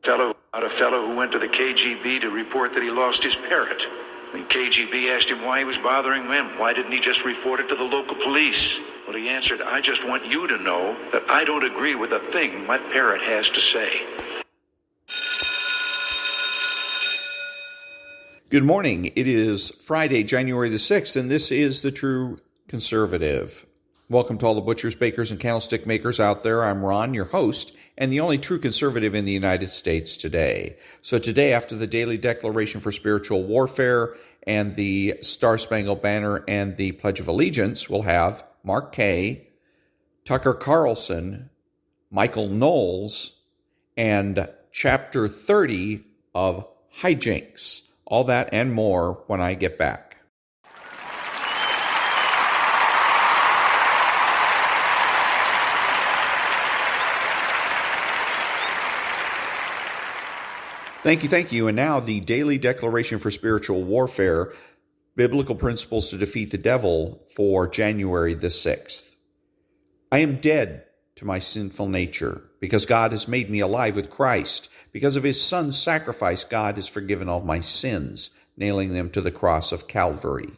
About a fellow who went to the KGB to report that he lost his parrot. The KGB asked him why he was bothering them. Why didn't he just report it to the local police? Well, he answered, I just want you to know that I don't agree with a thing my parrot has to say. Good morning. It is Friday, January the 6th, and this is The True Conservative. Welcome to all the butchers, bakers, and candlestick makers out there. I'm Ron, your host, and the only true conservative in the United States today. So today, after the Daily Declaration for Spiritual Warfare and the Star-Spangled Banner and the Pledge of Allegiance, we'll have Mark-Kaye, Tucker-Carlson, Michael-Knowles, and Chapter 30 of Jinx. All that and more when I get back. Thank you. And now the Daily Declaration for Spiritual Warfare, Biblical Principles to Defeat the Devil for January the 6th. I am dead to my sinful nature because God has made me alive with Christ. Because of his Son's sacrifice, God has forgiven all my sins, nailing them to the cross of Calvary.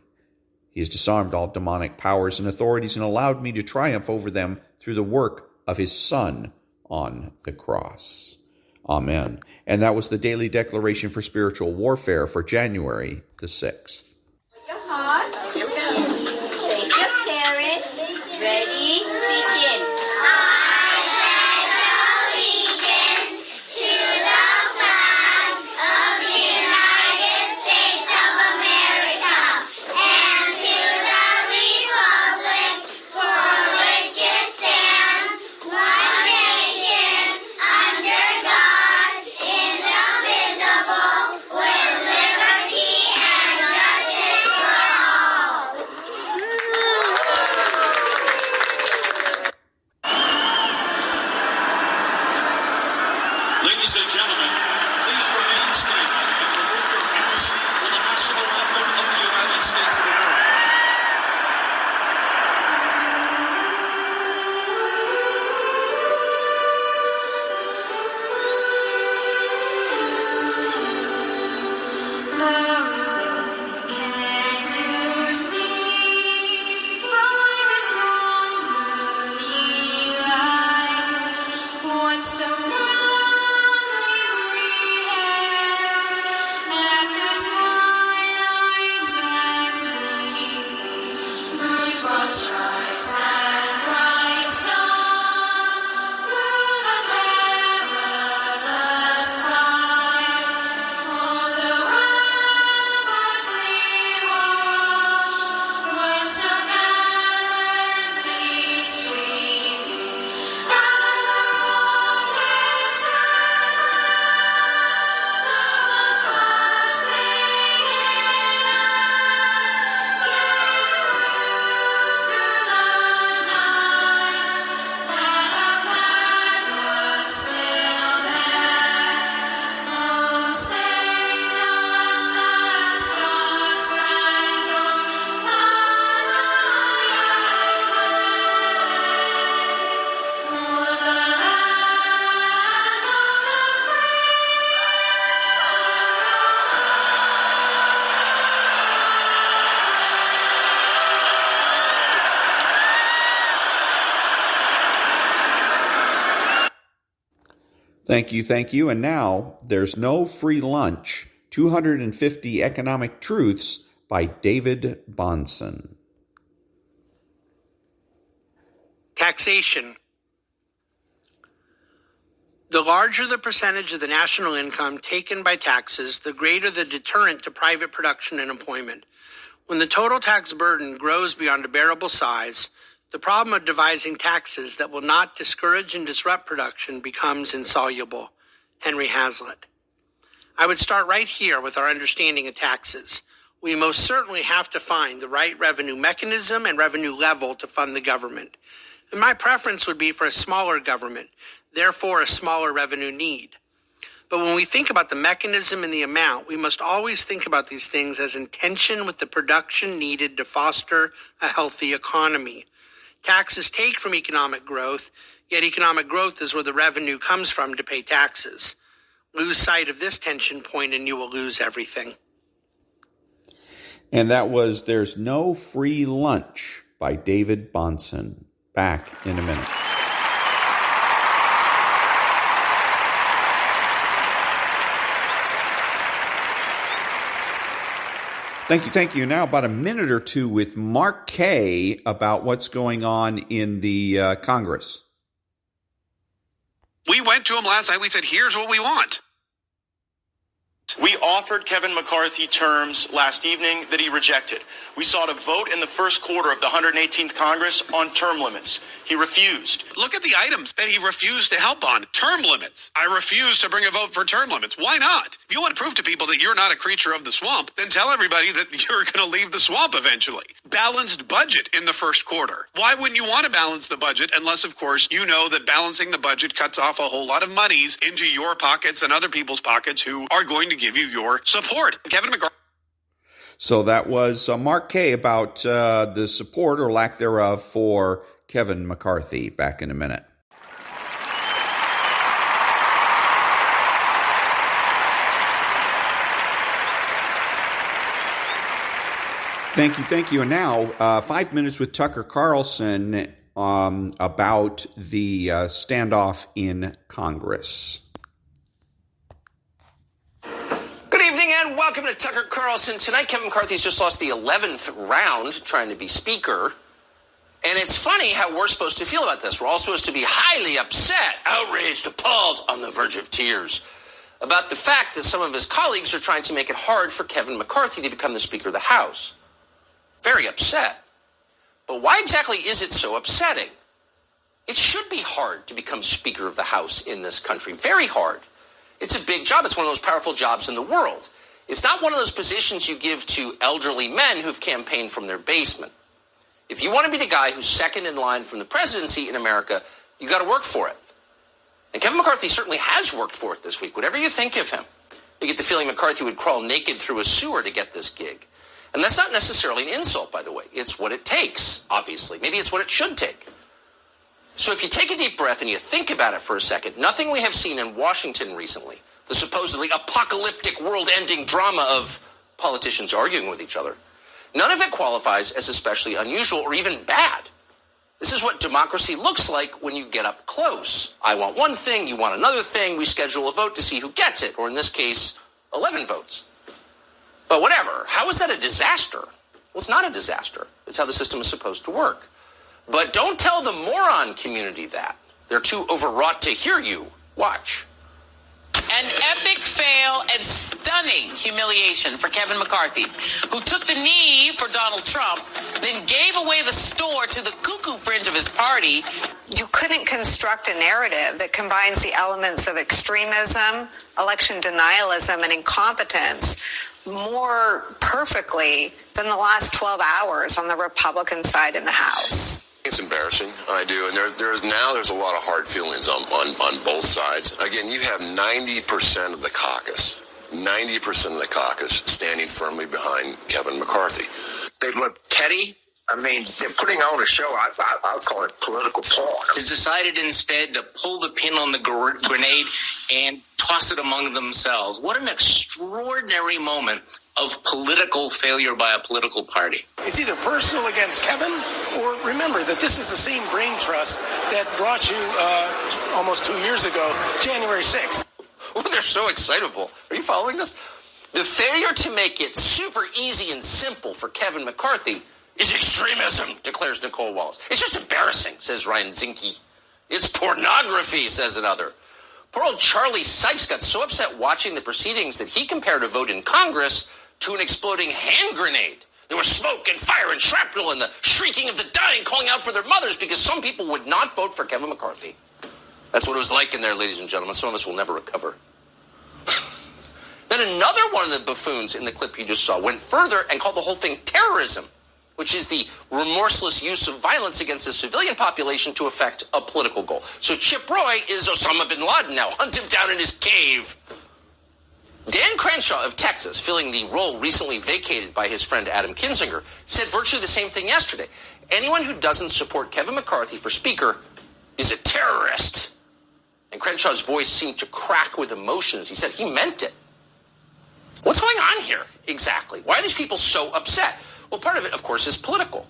He has disarmed all demonic powers and authorities and allowed me to triumph over them through the work of his Son on the cross. Amen. And that was the Daily Declaration for Spiritual Warfare for January the 6th. Put your hearts, face your parents, ready, begin. I pledge allegiance to the flag of the United States of America and to the republic for which it stands, one nation, under God, indivisible, with liberty and justice for all. Ladies and gentlemen, please remain standing and remove your hats for the national anthem of the United States of America. Can you see by the dawn's early light what so proudly we hailed at the twilight's last gleam, whose broad stripes and bright stars through the perilous fight o'er the ramparts we watched were so gallantly streaming, and the rockets ran the once bursting in air, yet through the night that our flag was still there. Oh, say does the star-spangled banner yet wave o'er the land of the Thank you. And now, There's No Free Lunch, 250 Economic Truths by David-Bahnsen. Taxation. The larger the percentage of the national income taken by taxes, the greater the deterrent to private production and employment. When the total tax burden grows beyond a bearable size, the problem of devising taxes that will not discourage and disrupt production becomes insoluble. Henry Hazlitt. I would start right here with our understanding of taxes. We most certainly have to find the right revenue mechanism and revenue level to fund the government. And my preference would be for a smaller government, therefore a smaller revenue need. But when we think about the mechanism and the amount, we must always think about these things as in tension with the production needed to foster a healthy economy. Taxes take from economic growth, yet economic growth is where the revenue comes from to pay taxes. Lose sight of this tension point and you will lose everything. And that was There's No Free Lunch by David-Bahnsen. Back in a minute. Thank you. Now about a minute or two with Mark-Kaye about what's going on in the Congress. We went to him last night. We said, here's what we want. We offered Kevin McCarthy terms last evening that he rejected. We sought a vote in the first quarter of the 118th Congress on term limits. He refused. Look at the items that he refused to help on. Term limits. I refuse to bring a vote for term limits. Why not? If you want to prove to people that you're not a creature of the swamp, then tell everybody that you're going to leave the swamp eventually. Balanced budget in the first quarter. Why wouldn't you want to balance the budget unless, of course, you know that balancing the budget cuts off a whole lot of monies into your pockets and other people's pockets who are going to give you your support. Kevin McCarthy. So that was Mark-Kaye about the support or lack thereof for Kevin McCarthy. Back in a minute. Thank you. And now 5 minutes with Tucker-Carlson about the standoff in Congress. And welcome to Tucker-Carlson. Tonight, Kevin McCarthy's just lost the 11th round trying to be speaker. And it's funny how we're supposed to feel about this. We're all supposed to be highly upset, outraged, appalled, on the verge of tears about the fact that some of his colleagues are trying to make it hard for Kevin McCarthy to become the Speaker of the House. Very upset. But why exactly is it so upsetting? It should be hard to become Speaker of the House in this country. Very hard. It's a big job. It's one of the most powerful jobs in the world. It's not one of those positions you give to elderly men who've campaigned from their basement. If you want to be the guy who's second in line from the presidency in America, you got to work for it. And Kevin McCarthy certainly has worked for it this week. Whatever you think of him, you get the feeling McCarthy would crawl naked through a sewer to get this gig. And that's not necessarily an insult, by the way. It's what it takes, obviously. Maybe it's what it should take. So if you take a deep breath and you think about it for a second, nothing we have seen in Washington recently, the supposedly apocalyptic world-ending drama of politicians arguing with each other, none of it qualifies as especially unusual or even bad. This is what democracy looks like when you get up close. I want one thing, you want another thing, we schedule a vote to see who gets it, or in this case, 11 votes. But whatever, how is that a disaster? Well, it's not a disaster. It's how the system is supposed to work. But don't tell the moron community that. They're too overwrought to hear you. Watch. An epic fail and stunning humiliation for Kevin McCarthy, who took the knee for Donald Trump, then gave away the store to the cuckoo fringe of his party. You couldn't construct a narrative that combines the elements of extremism, election denialism, and incompetence more perfectly than the last 12 hours on the Republican side in the House. It's embarrassing, I do, and there's a lot of hard feelings on both sides. Again, you have 90% of the caucus, 90% of the caucus standing firmly behind Kevin McCarthy. They look petty. I mean, they're putting on a show. I'll call it political porn. Has decided instead to pull the pin on the grenade and toss it among themselves. What an extraordinary moment of political failure by a political party. It's either personal against Kevin, or remember that this is the same brain trust that brought you almost 2 years ago, January 6th. Oh, they're so excitable. Are you following this? The failure to make it super easy and simple for Kevin McCarthy is extremism, declares Nicole Wallace. It's just embarrassing, says Ryan Zinke. It's pornography, says another. Poor old Charlie Sykes got so upset watching the proceedings that he compared a vote in Congress to an exploding hand grenade. There was smoke and fire and shrapnel and the shrieking of the dying calling out for their mothers because some people would not vote for Kevin McCarthy. That's what it was like in there, ladies and gentlemen. Some of us will never recover. Then another one of the buffoons in the clip you just saw went further and called the whole thing terrorism, which is the remorseless use of violence against the civilian population to effect a political goal. So Chip Roy is Osama bin Laden now. Hunt him down in his cave. Dan Crenshaw of Texas, filling the role recently vacated by his friend Adam Kinzinger, said virtually the same thing yesterday. Anyone who doesn't support Kevin McCarthy for Speaker is a terrorist. And Crenshaw's voice seemed to crack with emotion as he said he meant it. What's going on here exactly? Why are these people so upset? Well, part of it, of course, is political.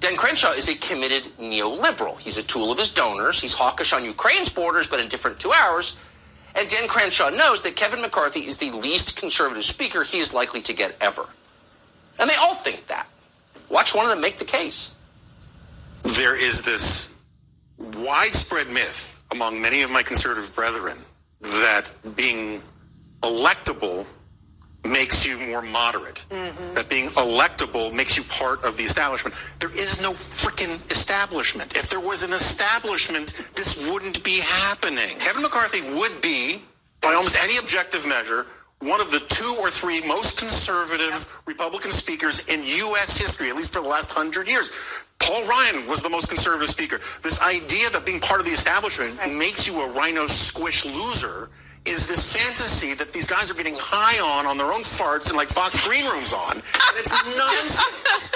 Dan Crenshaw is a committed neoliberal. He's a tool of his donors. He's hawkish on Ukraine's borders, but in different 2 hours. And Dan Crenshaw knows that Kevin McCarthy is the least conservative speaker he is likely to get ever. And they all think that. Watch one of them make the case. There is this widespread myth among many of my conservative brethren that being electable makes you more moderate. That being electable makes you part of the establishment. There is no freaking establishment. If there was an establishment, this wouldn't be happening. Kevin McCarthy would be, by almost any objective measure, one of the 2 or 3 most conservative Republican speakers in U.S. history, at least for the last 100 years. Paul Ryan was the most conservative speaker. This idea that being part of the establishment makes you a rhino squish loser is this fantasy that these guys are getting high on their own farts and like Fox green rooms on. And it's nonsense.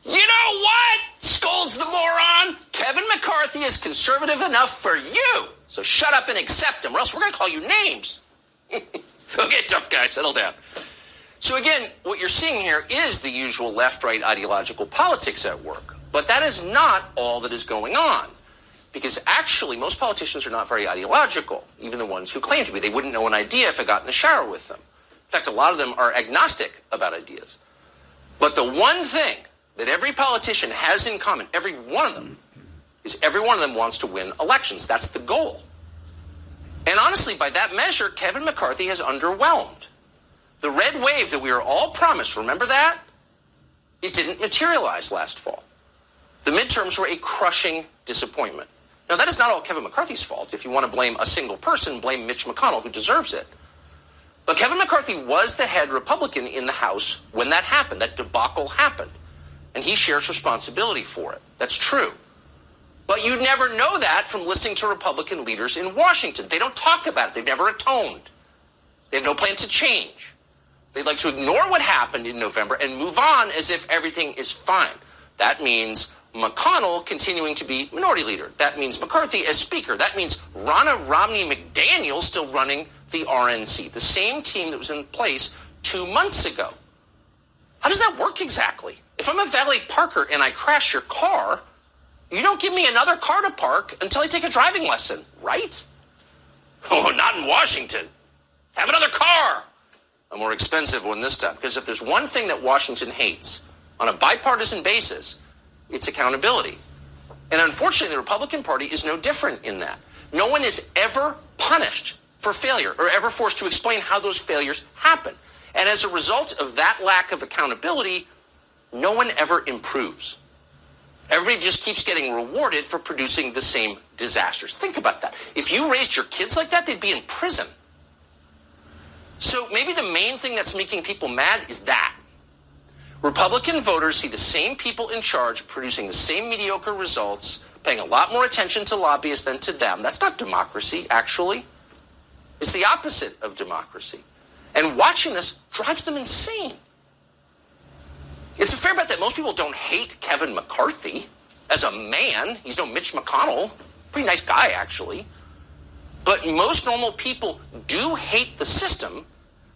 You know what? Scolds the moron. Kevin McCarthy is conservative enough for you. So shut up and accept him, or else we're going to call you names. Okay, tough guy, settle down. So again, what you're seeing here is the usual left-right ideological politics at work. But that is not all that is going on. Because actually, most politicians are not very ideological, even the ones who claim to be. They wouldn't know an idea if I got in the shower with them. In fact, a lot of them are agnostic about ideas. But the one thing that every politician has in common, every one of them, is every one of them wants to win elections. That's the goal. And honestly, by that measure, Kevin McCarthy has underwhelmed. The red wave that we were all promised, remember that? It didn't materialize last fall. The midterms were a crushing disappointment. Now, that is not all Kevin McCarthy's fault. If you want to blame a single person, blame Mitch McConnell, who deserves it. But Kevin McCarthy was the head Republican in the House when that happened, that debacle happened. And he shares responsibility for it. That's true. But you never know that from listening to Republican leaders in Washington. They don't talk about it. They've never atoned. They have no plan to change. They'd like to ignore what happened in November and move on as if everything is fine. That means McConnell continuing to be minority leader. That means McCarthy as speaker. That means Ronna Romney McDaniel still running the RNC, the same team that was in place 2 months ago. How does that work exactly? If I'm a valet parker and I crash your car, you don't give me another car to park until I take a driving lesson, right? Oh, not in Washington. Have another car. A more expensive one this time. Because if there's one thing that Washington hates on a bipartisan basis, it's accountability. And unfortunately, the Republican Party is no different in that. No one is ever punished for failure or ever forced to explain how those failures happen. And as a result of that lack of accountability, no one ever improves. Everybody just keeps getting rewarded for producing the same disasters. Think about that. If you raised your kids like that, they'd be in prison. So maybe the main thing that's making people mad is that. Republican voters see the same people in charge producing the same mediocre results, paying a lot more attention to lobbyists than to them. That's not democracy, actually. It's the opposite of democracy. And watching this drives them insane. It's a fair bet that most people don't hate Kevin McCarthy as a man. He's no Mitch McConnell. Pretty nice guy, actually. But most normal people do hate the system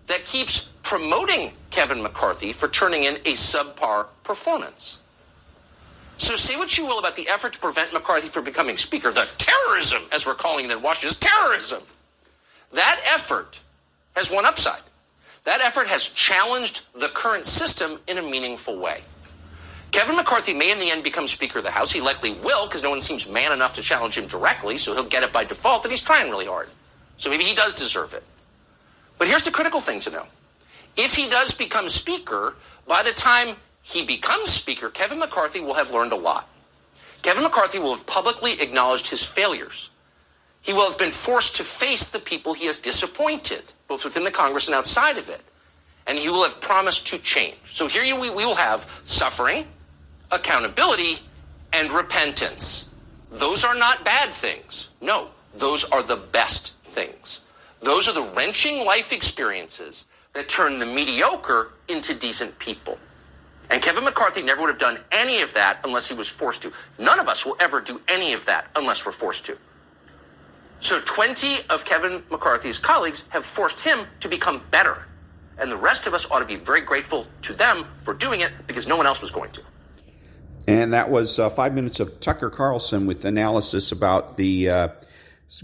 that keeps promoting Kevin McCarthy for turning in a subpar performance. So say what you will about the effort to prevent McCarthy from becoming speaker, the terrorism, as we're calling it in Washington, is terrorism. That effort has one upside. That effort has challenged the current system in a meaningful way. Kevin McCarthy may in the end become Speaker of the House. He likely will, because no one seems man enough to challenge him directly, so he'll get it by default, and he's trying really hard. So maybe he does deserve it. But here's the critical thing to know. If he does become Speaker, by the time he becomes Speaker, Kevin McCarthy will have learned a lot. Kevin McCarthy will have publicly acknowledged his failures. He will have been forced to face the people he has disappointed, both within the Congress and outside of it. And he will have promised to change. So here we will have suffering, accountability, and repentance. Those are not bad things. No, those are the best things. Those are the wrenching life experiences that turn the mediocre into decent people. And Kevin McCarthy never would have done any of that unless he was forced to. None of us will ever do any of that unless we're forced to. So 20 of Kevin McCarthy's colleagues have forced him to become better. And the rest of us ought to be very grateful to them for doing it because no one else was going to. And that was 5 minutes of Tucker-Carlson with analysis about the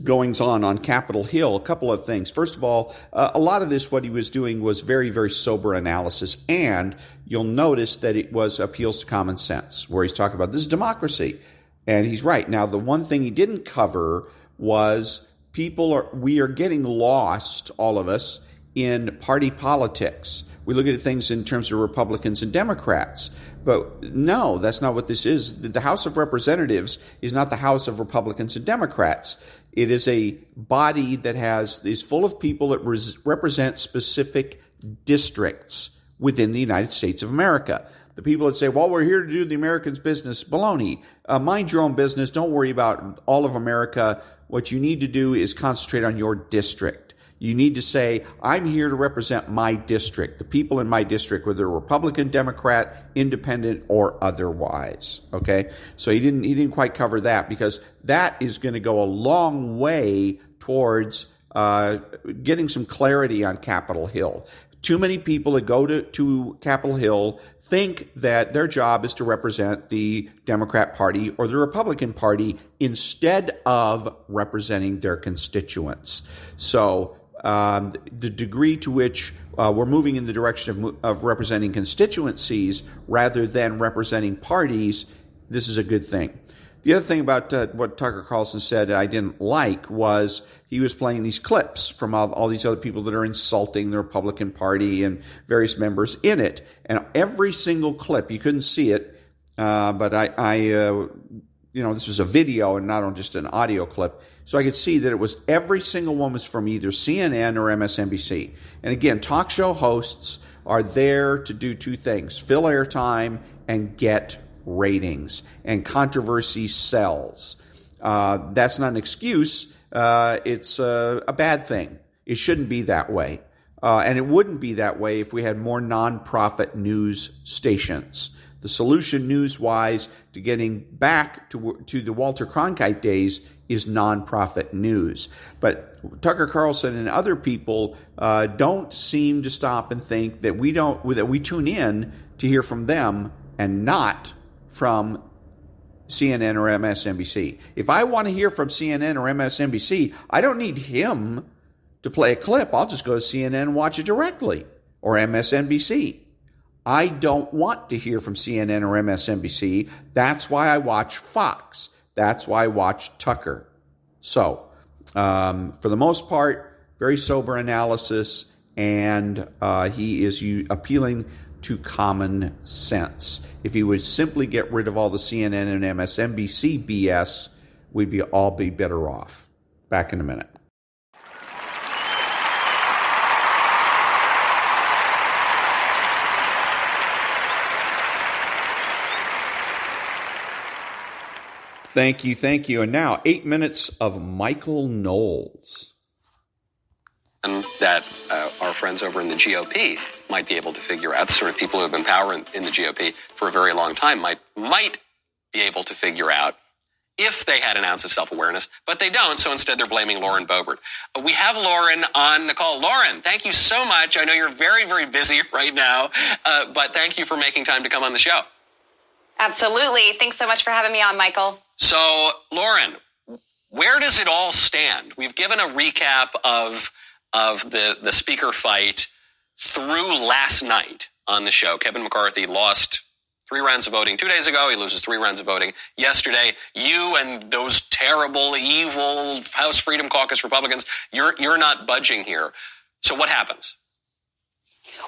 goings-on Capitol Hill. A couple of things. First of all, a lot of this, what he was doing was very, very sober analysis. And you'll notice that it was appeals to common sense, where he's talking about this is democracy. And he's right. Now, the one thing he didn't cover was we are getting lost, all of us, in party politics. We look at things in terms of Republicans and Democrats. But no, that's not what this is. The House of Representatives is not the House of Republicans and Democrats. It is a body that is full of people that represent specific districts within the United States of America. The people that say, well, we're here to do the Americans' business, baloney. Mind your own business. Don't worry about all of America. What you need to do is concentrate on your district. You need to say, I'm here to represent my district, the people in my district, whether Republican, Democrat, Independent, or otherwise. Okay? So he didn't quite cover that because that is going to go a long way towards getting some clarity on Capitol Hill. Too many people that go to Capitol Hill think that their job is to represent the Democrat Party or the Republican Party instead of representing their constituents. So the degree to which we're moving in the direction of representing constituencies rather than representing parties, this is a good thing. The other thing about what Tucker-Carlson said that I didn't like was he was playing these clips from all these other people that are insulting the Republican Party and various members in it. And every single clip, you couldn't see it, but this was a video and not just an audio clip. So I could see that it was every single one was from either CNN or MSNBC. And again, talk show hosts are there to do two things: fill airtime and get ratings, and controversy sells. That's not an excuse. It's a bad thing. It shouldn't be that way. And it wouldn't be that way if we had more nonprofit news stations. The solution news-wise to getting back to the Walter Cronkite days is nonprofit news. But Tucker Carlson and other people don't seem to stop and think that we tune in to hear from them and not from CNN or MSNBC. If I want to hear from CNN or MSNBC, I don't need him to play a clip. I'll just go to CNN and watch it directly, or MSNBC. I don't want to hear from CNN or MSNBC. That's why I watch Fox. That's why I watch Tucker. So, for the most part, very sober analysis, and he is appealing to common sense. If he would simply get rid of all the CNN and MSNBC BS, we'd all be better off. Back in a minute. Thank you. And now, 8 minutes of Michael-Knowles. That our friends over in the GOP might be able to figure out, the sort of people who have been power in the GOP for a very long time might be able to figure out if they had an ounce of self-awareness, but they don't, so instead they're blaming Lauren Boebert. We have Lauren on the call. Lauren, thank you so much. I know you're very, very busy right now, but thank you for making time to come on the show. Absolutely. Thanks so much for having me on, Michael. So, Lauren, where does it all stand? We've given a recap of the speaker fight through last night on the show. Kevin McCarthy lost 3 rounds of voting 2 days ago. He loses 3 rounds of voting yesterday. You and those terrible, evil House Freedom Caucus Republicans, you're not budging here. So what happens?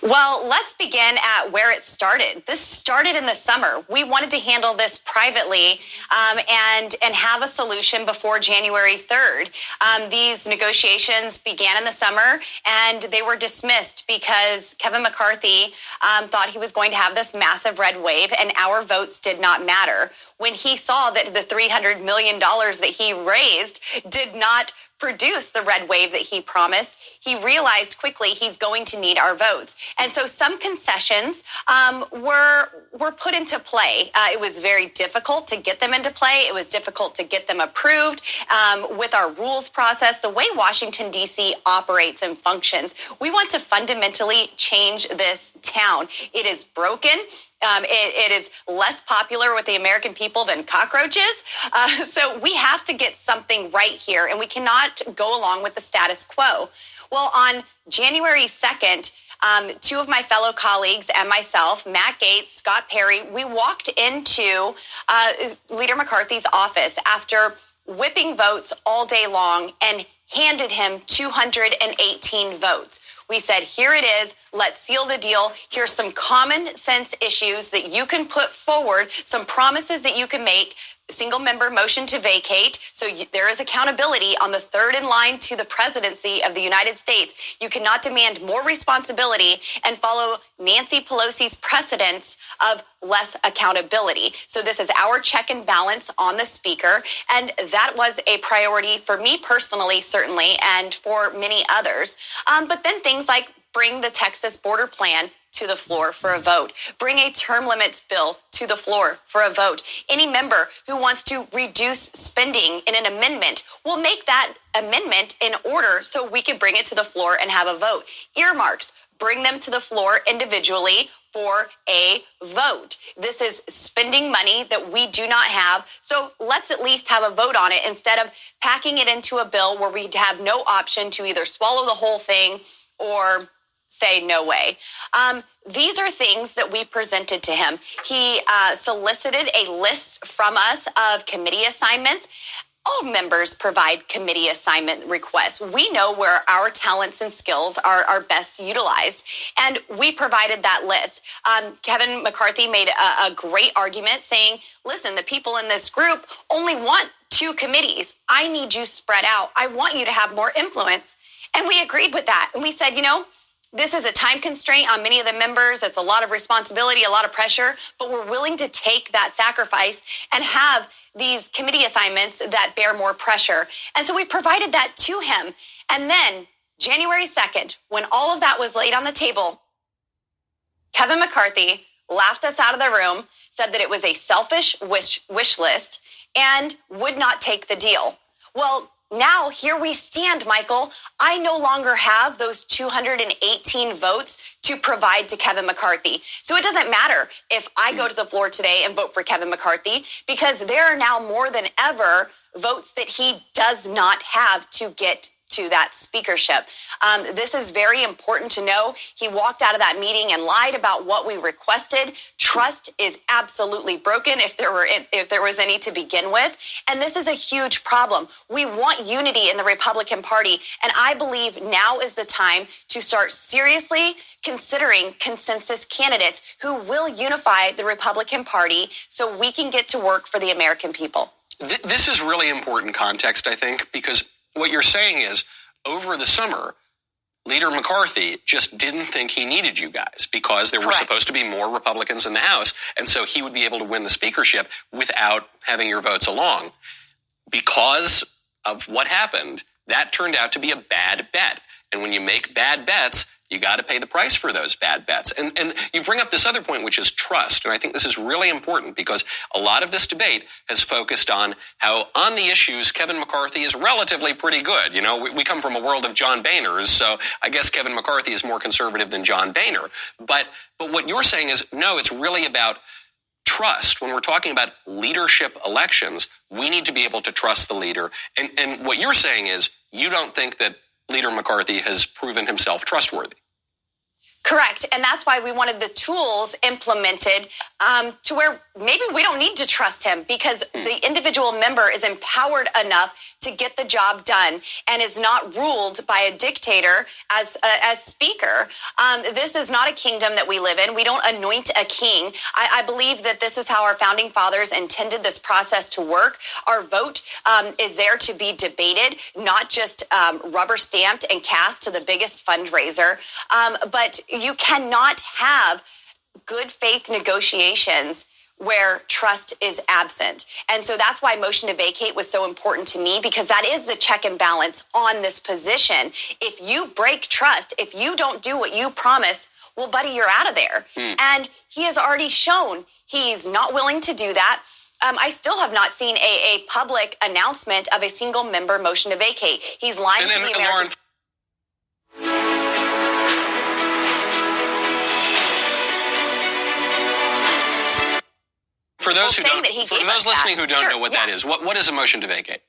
Well, let's begin at where it started. This started in the summer. We wanted to handle this privately and have a solution before January 3rd. These negotiations began in the summer, and they were dismissed because Kevin McCarthy thought he was going to have this massive red wave, and our votes did not matter. when he saw that the $300 million that he raised did not produce the red wave that he promised. He realized quickly he's going to need our votes. And so some concessions were put into play. It was very difficult to get them into play. It was difficult to get them approved with our rules process, the way Washington, D.C. operates and functions. We want to fundamentally change this town. It is broken. It is less popular with the American people than cockroaches. So we have to get something right here, and we cannot go along with the status quo. Well, on January 2nd, two of my fellow colleagues and myself, Matt Gaetz, Scott Perry, we walked into Leader McCarthy's office after whipping votes all day long and handed him 218 votes. We said, here it is. Let's seal the deal. Here's some common sense issues that you can put forward, some promises that you can make. Single member motion to vacate. So there is accountability on the third in line to the presidency of the United States. You cannot demand more responsibility and follow Nancy Pelosi's precedents of less accountability. So this is our check and balance on the speaker. And that was a priority for me personally, certainly, and for many others. But then things like bring the Texas border plan to the floor for a vote. Bring a term limits bill to the floor for a vote. Any member who wants to reduce spending in an amendment will make that amendment in order so we can bring it to the floor and have a vote. Earmarks, bring them to the floor individually for a vote. This is spending money that we do not have. So let's at least have a vote on it instead of packing it into a bill where we have no option to either swallow the whole thing or say no way. These are things that we presented to him. He solicited a list from us of committee assignments. All members provide committee assignment requests. We know where our talents and skills are best utilized, and we provided that list. Kevin McCarthy made a great argument saying, listen, the people in this group only want 2 committees. I need you spread out. I want you to have more influence. And we agreed with that. And we said, this is a time constraint on many of the members. It's a lot of responsibility, a lot of pressure, but we're willing to take that sacrifice and have these committee assignments that bear more pressure. And so we provided that to him. And then January 2nd, when all of that was laid on the table, Kevin McCarthy laughed us out of the room, said that it was a selfish wish list, and would not take the deal. Well, now here we stand, Michael. I no longer have those 218 votes to provide to Kevin McCarthy. So it doesn't matter if I go to the floor today and vote for Kevin McCarthy, because there are now more than ever votes that he does not have to get to that speakership. This is very important to know. He walked out of that meeting and lied about what we requested. Trust is absolutely broken if there was any to begin with. And this is a huge problem. We want unity in the Republican Party. And I believe now is the time to start seriously considering consensus candidates who will unify the Republican Party so we can get to work for the American people. This is really important context, I think, because what you're saying is, over the summer, Leader McCarthy just didn't think he needed you guys because there were supposed to be more Republicans in the House, and so he would be able to win the speakership without having your votes along. Because of what happened, that turned out to be a bad bet. And when you make bad bets, you got to pay the price for those bad bets. And you bring up this other point, which is trust. And I think this is really important because a lot of this debate has focused on how on the issues, Kevin McCarthy is relatively pretty good. We come from a world of John Boehners, so I guess Kevin McCarthy is more conservative than John Boehner. But what you're saying is, no, it's really about trust. When we're talking about leadership elections, we need to be able to trust the leader. And what you're saying is, you don't think that Leader McCarthy has proven himself trustworthy. Correct. And that's why we wanted the tools implemented to where maybe we don't need to trust him because the individual member is empowered enough to get the job done and is not ruled by a dictator as speaker. This is not a kingdom that we live in. We don't anoint a king. I believe that this is how our founding fathers intended this process to work. Our vote is there to be debated, not just rubber stamped and cast to the biggest fundraiser. But you cannot have good faith negotiations where trust is absent. And so that's why motion to vacate was so important to me, because that is the check and balance on this position. If you break trust, if you don't do what you promised, well, buddy, you're out of there. And he has already shown he's not willing to do that. I still have not seen a public announcement of a single member motion to vacate. He's lying to the American. For those listening who don't know what that is, what is a motion to vacate?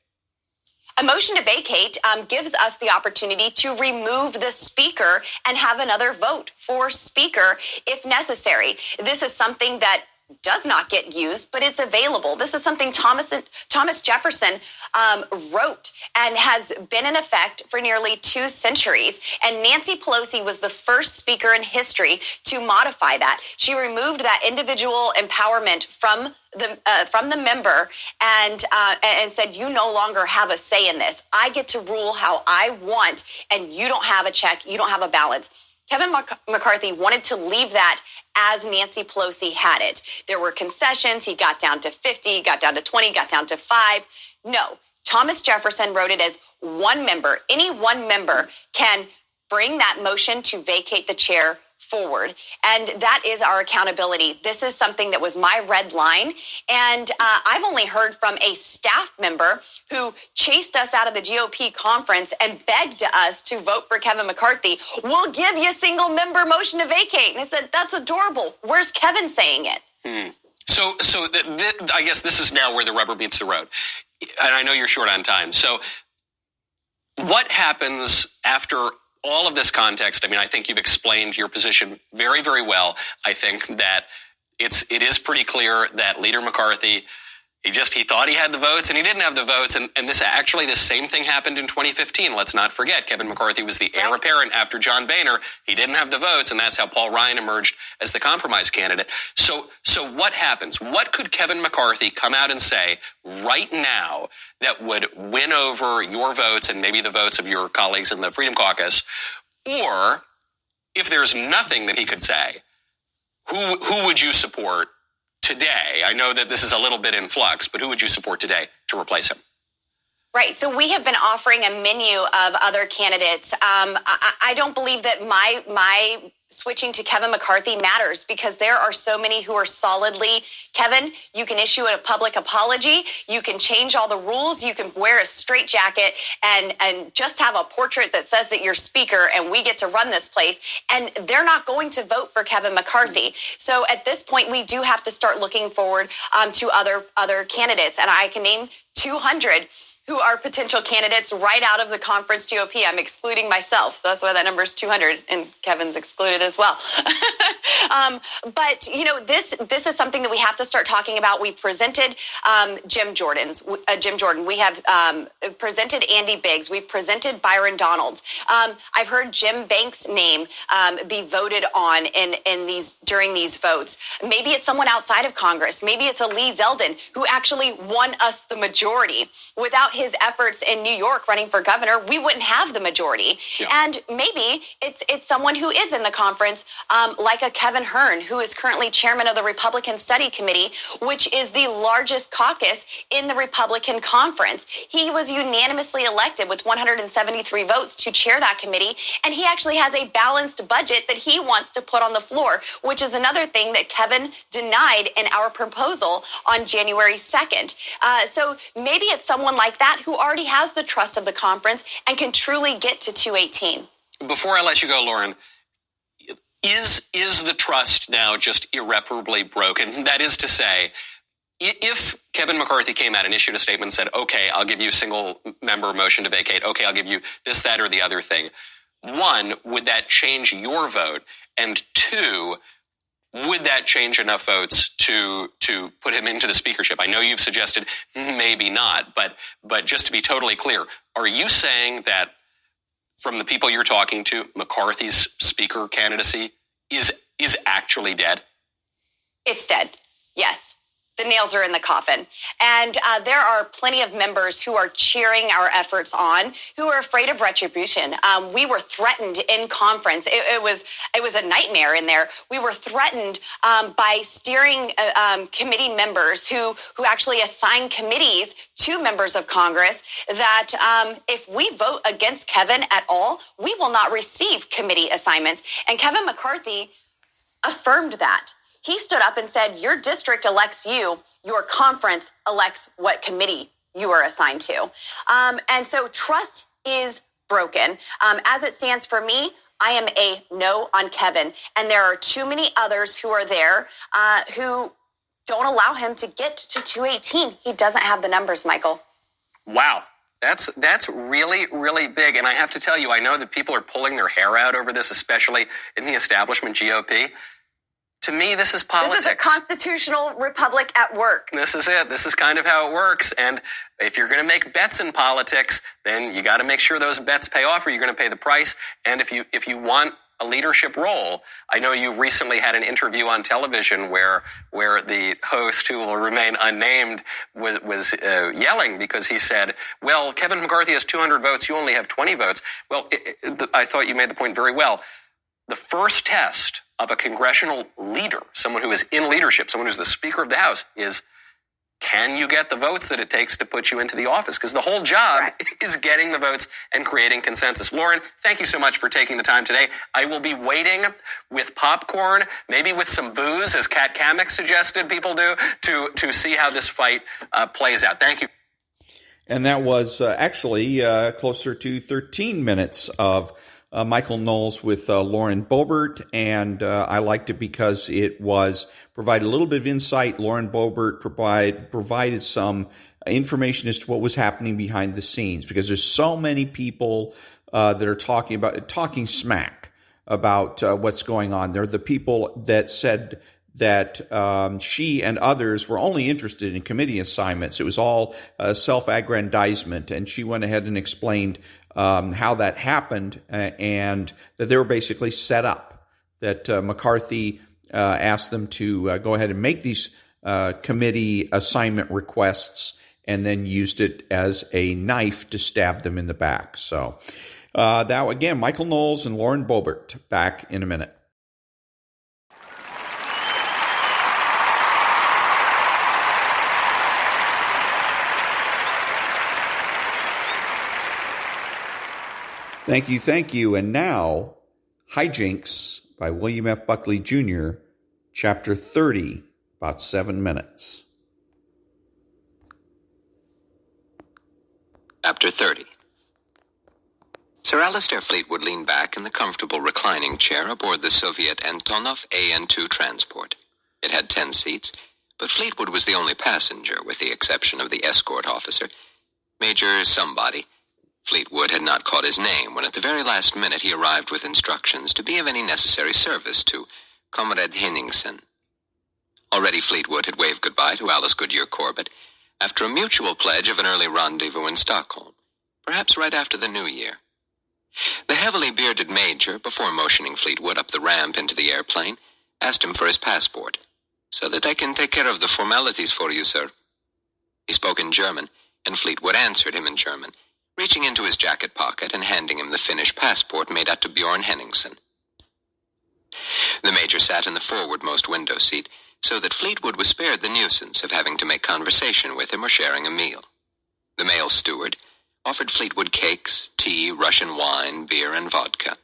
A motion to vacate gives us the opportunity to remove the speaker and have another vote for speaker if necessary. This is something that does not get used, but it's available. This is something Thomas Jefferson wrote and has been in effect for nearly 2 centuries. And Nancy Pelosi was the first speaker in history to modify that. She removed that individual empowerment from the member and said, you no longer have a say in this. I get to rule how I want, and you don't have a check. You don't have a balance. Kevin McCarthy wanted to leave that as Nancy Pelosi had it. There were concessions. He got down to 50, got down to 20, got down to 5. No, Thomas Jefferson wrote it as one member. Any one member can bring that motion to vacate the chair forward. And that is our accountability. This is something that was my red line. And I've only heard from a staff member who chased us out of the GOP conference and begged us to vote for Kevin McCarthy. We'll give you a single member motion to vacate. And I said, that's adorable. Where's Kevin saying it? So I guess this is now where the rubber meets the road. And I know you're short on time. So what happens after all of this context? I mean, I think you've explained your position very, very well. I think that it is pretty clear that Leader McCarthy, he thought he had the votes and he didn't have the votes. And this same thing happened in 2015. Let's not forget, Kevin McCarthy was the heir apparent after John Boehner. He didn't have the votes, and that's how Paul Ryan emerged as the compromise candidate. So what happens? What could Kevin McCarthy come out and say right now that would win over your votes and maybe the votes of your colleagues in the Freedom Caucus? Or if there's nothing that he could say, who would you support today? I know that this is a little bit in flux, but who would you support today to replace him? Right. So we have been offering a menu of other candidates. I don't believe that my switching to Kevin McCarthy matters, because there are so many who are solidly, Kevin, you can issue a public apology. You can change all the rules. You can wear a straitjacket and just have a portrait that says that you're speaker and we get to run this place. And they're not going to vote for Kevin McCarthy. So at this point, we do have to start looking forward to other candidates. And I can name 200 who are potential candidates right out of the conference GOP. I'm excluding myself, so that's why that number is 200, and Kevin's excluded as well. But this is something that we have to start talking about. We've presented Jim Jordan. We have presented Andy Biggs. We've presented Byron Donalds. I've heard Jim Banks' name be voted on during these votes. Maybe it's someone outside of Congress. Maybe it's a Lee Zeldin who actually won us the majority. Without his efforts in New York running for governor, we wouldn't have the majority. Yeah. And maybe it's someone who is in the conference, like a Kevin Hearn, who is currently chairman of the Republican Study Committee, which is the largest caucus in the Republican conference. He was unanimously elected with 173 votes to chair that committee, and he actually has a balanced budget that he wants to put on the floor, which is another thing that Kevin denied in our proposal on January 2nd. So maybe it's someone like that who already has the trust of the conference and can truly get to 218. Before I let you go, Lauren, is the trust now just irreparably broken? That is to say, if Kevin McCarthy came out and issued a statement and said, okay, I'll give you a single member motion to vacate, okay, I'll give you this, that, or the other thing, one, would that change your vote? And two, would that change enough votes to put him into the speakership? I know you've suggested maybe not, but just to be totally clear, are you saying that from the people you're talking to, McCarthy's speaker candidacy is actually dead? It's dead. Yes. the nails are in the coffin. And there are plenty of members who are cheering our efforts on, who are afraid of retribution. We were threatened in conference. It was a nightmare in there. We were threatened by steering committee members who actually assign committees to members of Congress that if we vote against Kevin at all, we will not receive committee assignments. And Kevin McCarthy affirmed that. He stood up and said, your district elects you, your conference elects what committee you are assigned to. And so trust is broken. As it stands for me, I am a no on Kevin. And there are too many others who are there who don't allow him to get to 218. He doesn't have the numbers, Michael. Wow. That's really, really big. And I have to tell you, I know that people are pulling their hair out over this, especially in the establishment GOP. To me, this is politics. This is a constitutional republic at work. This is it. This is kind of how it works. And if you're going to make bets in politics, then you got to make sure those bets pay off, or you're going to pay the price. And if you want a leadership role, I know you recently had an interview on television where the host, who will remain unnamed, was yelling because he said, well, Kevin McCarthy has 200 votes. You only have 20 votes. Well, I thought you made the point very well. The first test of a congressional leader, someone who is in leadership, someone who's the Speaker of the House, is can you get the votes that it takes to put you into the office? Because the whole job is getting the votes and creating consensus. Lauren, thank you so much for taking the time today. I will be waiting with popcorn, maybe with some booze, as Kat Kamek suggested people do, to see how this fight plays out. Thank you. And that was actually closer to 13 minutes of Michael-Knowles with Lauren Boebert, and I liked it because it provided a little bit of insight. Lauren Boebert provided some information as to what was happening behind the scenes, because there's so many people that are talking smack about what's going on. They're the people that said that she and others were only interested in committee assignments. It was all self-aggrandizement, and she went ahead and explained how that happened, and that they were basically set up, that McCarthy asked them to go ahead and make these committee assignment requests, and then used it as a knife to stab them in the back. So that, again, Michael-Knowles and Lauren Boebert, back in a minute. Thank you. And now, Jinx by William F. Buckley, Jr., Chapter 30, about 7 minutes. Chapter 30. Sir Alistair Fleetwood leaned back in the comfortable reclining chair aboard the Soviet Antonov AN-2 transport. It had 10 seats, but Fleetwood was the only passenger, with the exception of the escort officer, Major Somebody. Fleetwood had not caught his name when at the very last minute he arrived with instructions to be of any necessary service to Comrade Henningsen. Already Fleetwood had waved goodbye to Alice Goodyear Corbett after a mutual pledge of an early rendezvous in Stockholm, perhaps right after the New Year. The heavily bearded major, before motioning Fleetwood up the ramp into the airplane, asked him for his passport, so that I can take care of the formalities for you, sir. He spoke in German, and Fleetwood answered him in German, reaching into his jacket pocket and handing him the Finnish passport made out to Bjorn Henningsen. The major sat in the forwardmost window seat, so that Fleetwood was spared the nuisance of having to make conversation with him or sharing a meal. The male steward offered Fleetwood cakes, tea, Russian wine, beer, and vodka.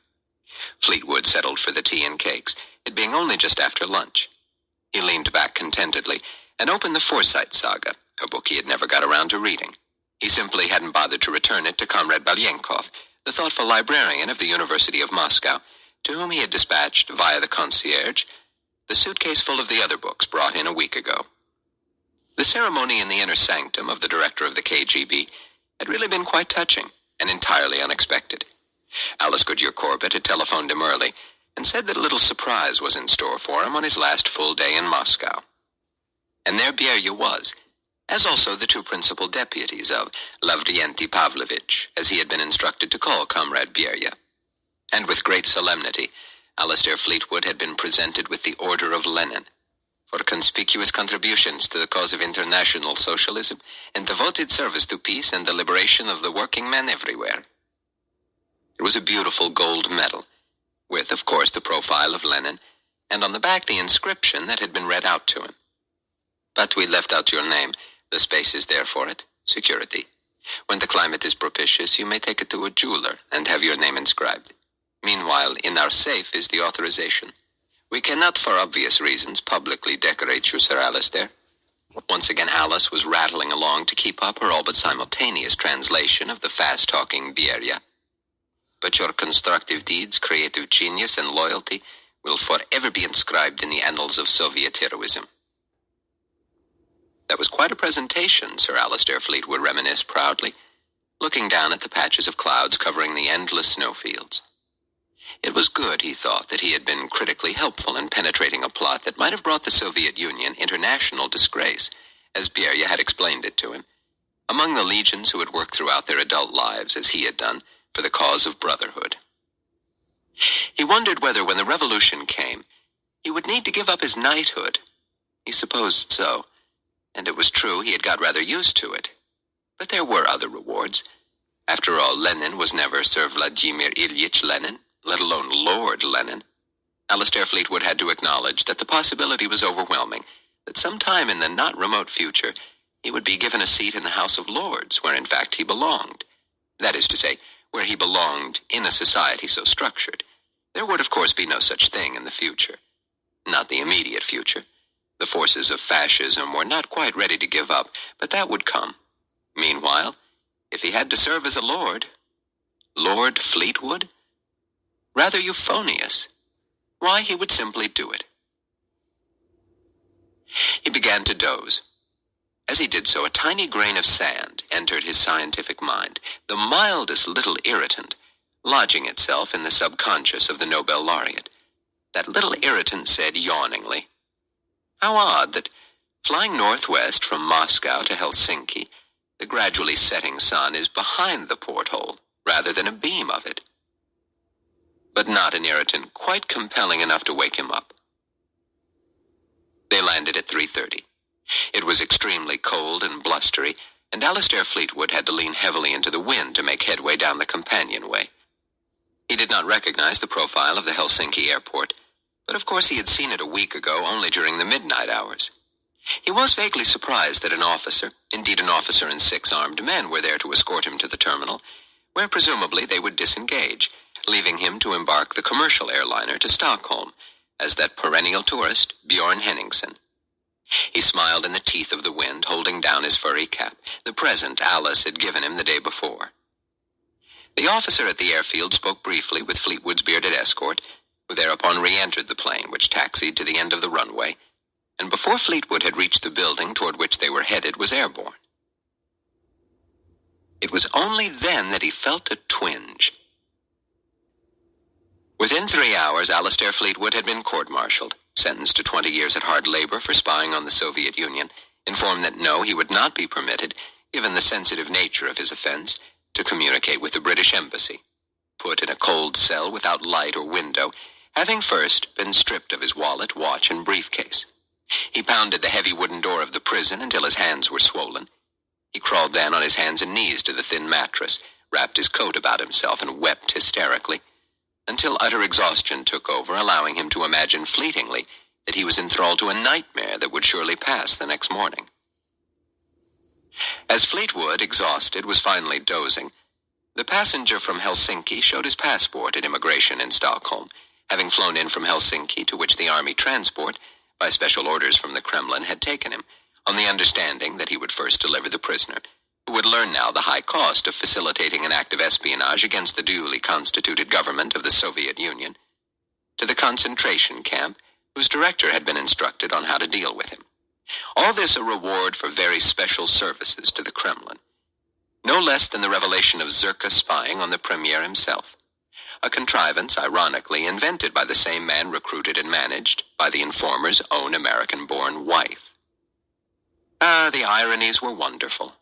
Fleetwood settled for the tea and cakes, it being only just after lunch. He leaned back contentedly and opened the Forsyte Saga, a book he had never got around to reading. He simply hadn't bothered to return it to Comrade Balyenkov, the thoughtful librarian of the University of Moscow, to whom he had dispatched, via the concierge, the suitcase full of the other books brought in a week ago. The ceremony in the inner sanctum of the director of the KGB had really been quite touching and entirely unexpected. Alice Goodyear Corbett had telephoned him early and said that a little surprise was in store for him on his last full day in Moscow. And there Berya was, as also the two principal deputies of Lavrentiy Pavlovich, as he had been instructed to call Comrade Berya. And with great solemnity, Alistair Fleetwood had been presented with the Order of Lenin. for conspicuous contributions to the cause of international socialism and devoted service to peace and the liberation of the working man everywhere. It was a beautiful gold medal, with, of course, the profile of Lenin, and on the back the inscription that had been read out to him. But we left out your name. The space is there for it. Security. When the climate is propitious, you may take it to a jeweler and have your name inscribed. Meanwhile, in our safe is the authorization. We cannot, for obvious reasons, publicly decorate you, Sir Alistair. Once again, Alice was rattling along to keep up her all but simultaneous translation of the fast-talking Beria. But your constructive deeds, creative genius, and loyalty will forever be inscribed in the annals of Soviet heroism. That was quite a presentation, Sir Alistair Fleetwood reminisced proudly, looking down at the patches of clouds covering the endless snowfields. It was good, he thought, that he had been critically helpful in penetrating a plot that might have brought the Soviet Union international disgrace, as Beria had explained it to him, among the legions who had worked throughout their adult lives, as he had done, for the cause of brotherhood. He wondered whether, when the revolution came, he would need to give up his knighthood. He supposed so, and it was true he had got rather used to it. But there were other rewards. After all, Lenin was never Sir Vladimir Ilyich Lenin, let alone Lord Lenin. Alistair Fleetwood had to acknowledge that the possibility was overwhelming, that sometime in the not-remote future he would be given a seat in the House of Lords, where in fact he belonged. That is to say, where he belonged in a society so structured. There would, of course, be no such thing in the future. Not the immediate future. The forces of fascism were not quite ready to give up, but that would come. Meanwhile, if he had to serve as a lord, Lord Fleetwood? Rather euphonious. Why, he would simply do it. He began to doze. As he did so, a tiny grain of sand entered his scientific mind, the mildest little irritant, lodging itself in the subconscious of the Nobel laureate. That little irritant said yawningly, "How odd that, flying northwest from Moscow to Helsinki, the gradually setting sun is behind the porthole rather than a beam of it." But not an irritant quite compelling enough to wake him up. They landed at 3:30. It was extremely cold and blustery, and Alistair Fleetwood had to lean heavily into the wind to make headway down the companionway. He did not recognize the profile of the Helsinki airport, but of course he had seen it a week ago only during the midnight hours. He was vaguely surprised that an officer, indeed an officer and 6 armed men, were there to escort him to the terminal, where presumably they would disengage, leaving him to embark the commercial airliner to Stockholm, as that perennial tourist, Bjorn Henningsen. He smiled in the teeth of the wind, holding down his furry cap, the present Alice had given him the day before. The officer at the airfield spoke briefly with Fleetwood's bearded escort, who thereupon re-entered the plane, which taxied to the end of the runway, and before Fleetwood had reached the building toward which they were headed, was airborne. It was only then that he felt a twinge. Within 3 hours, Alistair Fleetwood had been court-martialed, sentenced to 20 years at hard labor for spying on the Soviet Union, informed that no, he would not be permitted, given the sensitive nature of his offense, to communicate with the British Embassy, put in a cold cell without light or window, having first been stripped of his wallet, watch, and briefcase. He pounded the heavy wooden door of the prison until his hands were swollen. He crawled then on his hands and knees to the thin mattress, wrapped his coat about himself, and wept hysterically, until utter exhaustion took over, allowing him to imagine fleetingly that he was enthralled to a nightmare that would surely pass the next morning. As Fleetwood, exhausted, was finally dozing, the passenger from Helsinki showed his passport at immigration in Stockholm, having flown in from Helsinki, to which the army transport, by special orders from the Kremlin, had taken him, on the understanding that he would first deliver the prisoner, who would learn now the high cost of facilitating an act of espionage against the duly constituted government of the Soviet Union, to the concentration camp, whose director had been instructed on how to deal with him. All this a reward for very special services to the Kremlin. No less than the revelation of Zerka spying on the Premier himself, a contrivance, ironically, invented by the same man recruited and managed by the informer's own American-born wife. The ironies were wonderful.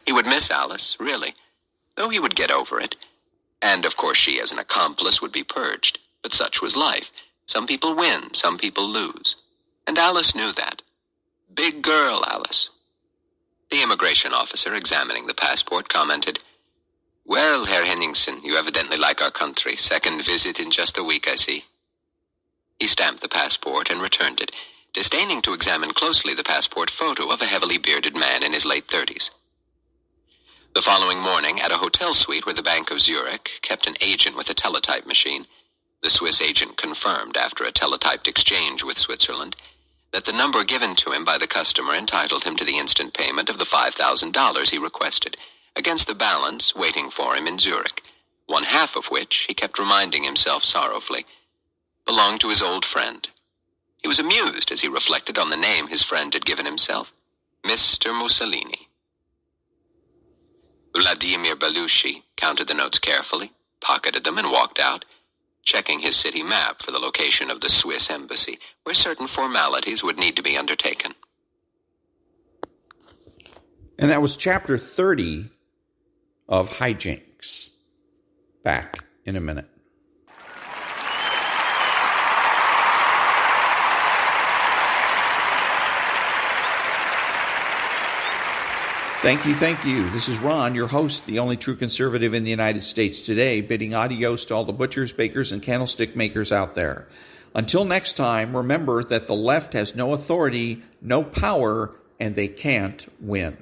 He would miss Alice, really, though he would get over it. And, of course, she as an accomplice would be purged. But such was life. Some people win, some people lose. And Alice knew that. Big girl, Alice. The immigration officer examining the passport commented, "Well, Herr Henningsen, you evidently like our country. Second visit in just a week, I see." He stamped the passport and returned it, disdaining to examine closely the passport photo of a heavily bearded man in his late 30s. The following morning, at a hotel suite where the Bank of Zurich kept an agent with a teletype machine, the Swiss agent confirmed, after a teletyped exchange with Switzerland, that the number given to him by the customer entitled him to the instant payment of the $5,000 he requested, against the balance waiting for him in Zurich, one half of which, he kept reminding himself sorrowfully, belonged to his old friend. He was amused as he reflected on the name his friend had given himself, Mr. Mussolini. Vladimir Belushi counted the notes carefully, pocketed them, and walked out, checking his city map for the location of the Swiss embassy, where certain formalities would need to be undertaken. And that was chapter 30 of Jinx. Back in a minute. Thank you. This is Ron, your host, the only true conservative in the United States today, bidding adios to all the butchers, bakers, and candlestick makers out there. Until next time, remember that the left has no authority, no power, and they can't win.